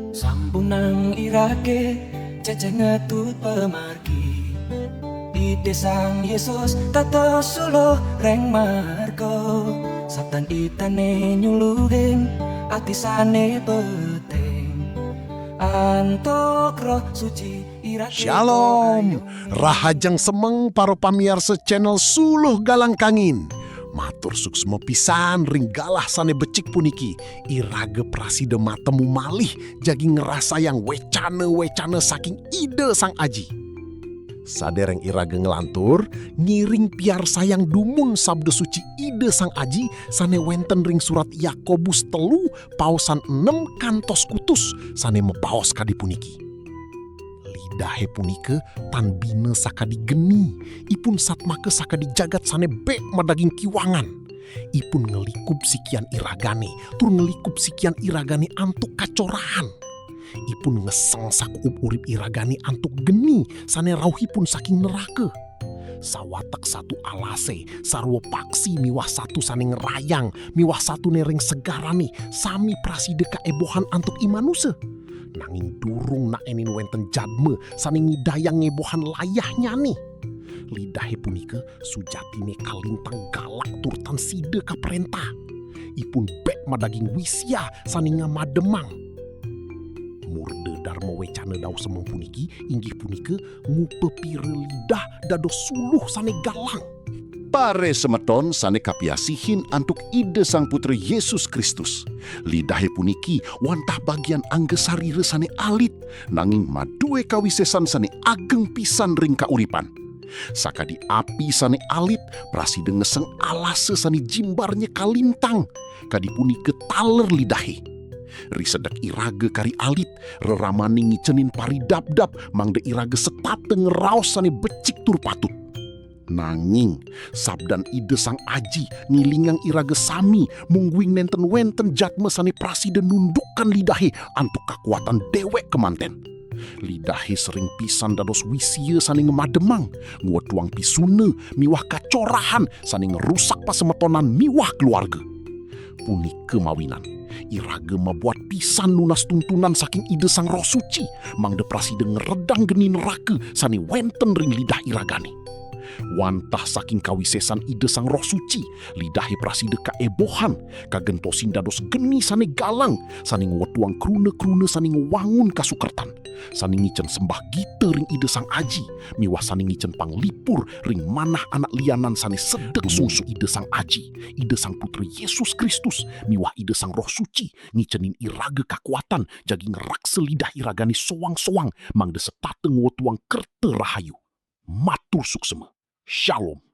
Sambung nang irake ceceng ngetut pemargi ide sang Yesus tata solo reng marko Satan itane nyuluhin atisane beteng antok roh suci irake. Shalom, rahajang semeng para pamiarsa channel Suluh Galang Kangin. Matur suksma pisan ring galah sane becik puniki. Irage prasida matemu malih jagi ngerasa yang wecana saking ide sang aji. Sadereng irage ngelantur, ngiring piar sayang dumun sabda suci ide sang aji sane wenten ring surat Yakobus 3 pausan 6 kantos kutus sane mepaos kadi puniki. Lidahe punike tan bina sakadi geni, ipun satmake sakadi jagat sane bek madaging kiwangan. Ipun ngelikup sikian iragane, tur ngelikup sikian iragane antuk kacorahan. Ipun ngeseng sakuup urip iragane antuk geni sane rauhipun saking neraka. Sawatak satu alase, sarwa paksi miwah satu sane ngerayang, miwah satu nereng segarane, sami praside kaebohan antuk imanuse. Nanging durung nak enin wenten jadme sane ngidayang ngebohan layahnya nih. Lidahe punike sujatine kalintang galak turtan side ka perintah. Ipun bek madaging wisya sane ngamademang. Murde dharma wecana daw semeng puniki inggih punike ngupepire lidah dados suluh sane galang. Pare semeton sane kapiasihin antuk ide sang putra Yesus Kristus. Lidahe puniki wantah bagian anggesarire sane alit, nanging madue kawisesan sane ageng pisan ring kauripan. Sakadi api sane alit, praside ngeseng alase sane jimbarnya kalintang, kadi punike taler lidahe. Risedak irage kari alit, reramani ngicenin paridap-dap, mangde irage setate ngeraos sane becik tur patut. Nanging sabdan ide sang aji ngilingang irage sami mungguing nenten wenten jatme sane praside nundukkan lidahe antuk kekuatan dewek kemanten. Lidahe sering pisan dados wisye sane ngemademang, nguetuang pisune miwah kacorahan sane ngerusak pasemetonan miwah keluarga. Puni kemawinan, irage mabuat pisan nunas tuntunan saking ide sang roh suci, mangde praside ngeredang geni neraka sane wenten ring lidah iragane. Wantah saking kawisesan ide sang roh suci, lidahe praside kaebohan, kagentosin dados geni sane galang, sane ngwetuang krune-krune sane ngewangun kasukertan, sane ngicen sembah gite ring ide sang aji, miwah sane ngicen panglipur ring manah anak lianan sane sedek sungsu ide sang aji, ide sang putra Yesus Kristus, miwah ide sang roh suci, ngicenin irage kakuatan, jagi ngerakse lidah iragane soang-soang, mangde setate ngwetuang kerte rahayu. Matur suksema. Shalom.